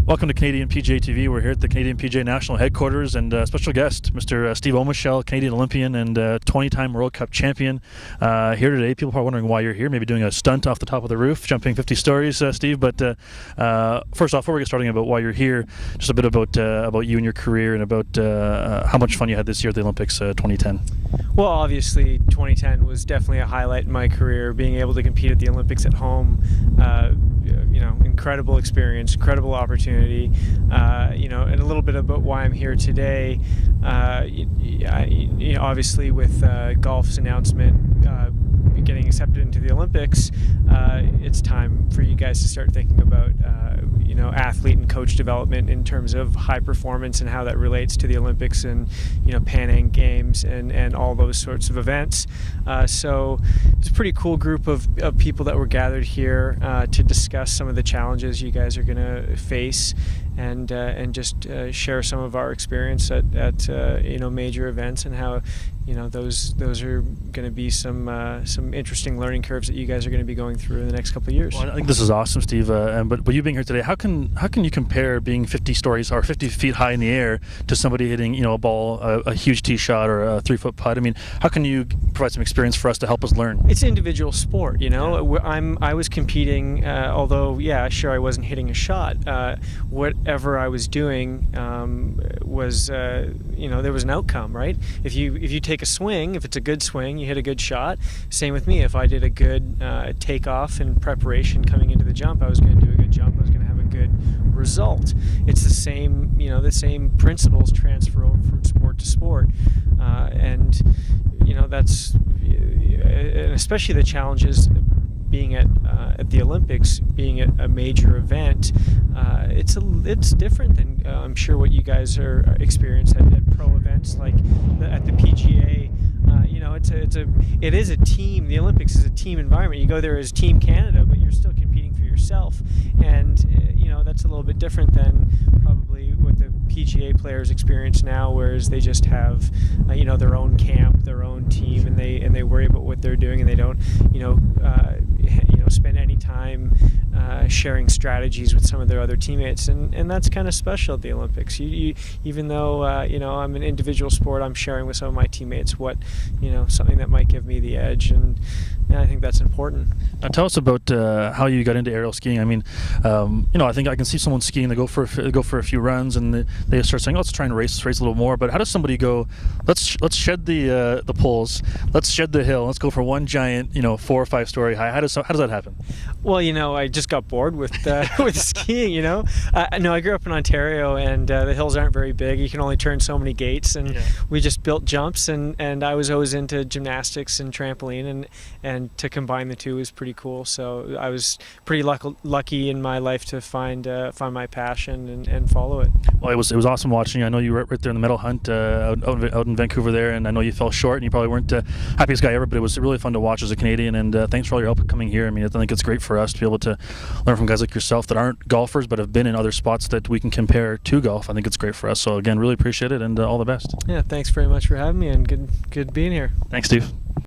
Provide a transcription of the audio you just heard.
Welcome to Canadian PGA TV. We're here at the Canadian PGA National Headquarters, and special guest, Mr. Steve Omischl, Canadian Olympian and 20-time World Cup champion, here today. People are probably wondering why you're here, maybe doing a stunt off the top of the roof, jumping 50 stories, Steve. But first off, before we get starting about why you're here, just a bit about you and your career, and about how much fun you had this year at the Olympics 2010. Well, obviously, 2010 was definitely a highlight in my career. Being able to compete at the Olympics at home, incredible experience, incredible opportunity. And a little bit about why I'm here today. Obviously, with golf's announcement getting accepted into the Olympics, it's time for you guys to start thinking about athlete and coach development in terms of high performance and how that relates to the Olympics and Pan Am Games and all those sorts of events. So it's a pretty cool group of people that were gathered here to discuss some of the challenges you guys are going to face and just share some of our experience at major events, and how those are going to be some interesting learning curves that you guys are going to be going through in the next couple of years. Well, I think this is awesome, Steve. But you being here today, how can you compare being 50 stories or 50 feet high in the air to somebody hitting a ball, a huge tee shot or a 3-foot putt? I mean, how can you provide some experience for us to help us learn? It's individual sport, I was competing, although sure, I wasn't hitting a shot. Whatever I was doing was there was an outcome, right? If you take a swing, if it's a good swing, you hit a good shot. Same with me. If I did a good takeoff in preparation coming into the jump, I was going to do a good jump. I was going to have a good result. It's the same, the same principles transfer over from sport to sport, and that's especially the challenges being at the Olympics, being at a major event. It's different than I'm sure what you guys are experiencing at pro events like at the PGA. It is a team. The Olympics is a team environment. You go there as Team Canada, but you're still competing for yourself, and that's a little bit different than probably what the PGA players experience now, whereas they just have their own camp, their own team, and they worry about what they're doing, and they don't spend any time sharing strategies with some of their other teammates, and that's kind of special at the Olympics. Even though I'm an individual sport, I'm sharing with some of my teammates what something that might give me the edge, and I think that's important. Now tell us about how you got into aerial skiing. I mean, I think I can see someone skiing. They go for a few runs, and they start saying, "Oh, let's try and race a little more." But how does somebody go? Let's shed the poles. Let's shed the hill. Let's go for one giant 4 or 5 story high. How does that happen? Well, I just got bored with with skiing. No, I grew up in Ontario, and the hills aren't very big. You can only turn so many gates, and we just built jumps. And I was always into gymnastics and trampoline, and to combine the two was pretty cool. So I was pretty lucky in my life to find my passion and follow it. Well, it was awesome watching you. I know you were right there in the medal hunt out in Vancouver there, and I know you fell short, and you probably weren't the happiest guy ever, but it was really fun to watch as a Canadian, and thanks for all your help coming here. I mean, I think it's great for us to be able to learn from guys like yourself that aren't golfers but have been in other spots that we can compare to golf. I think it's great for us. So again, really appreciate it, and all the best. Yeah, thanks very much for having me, and good being here. Thanks, Steve.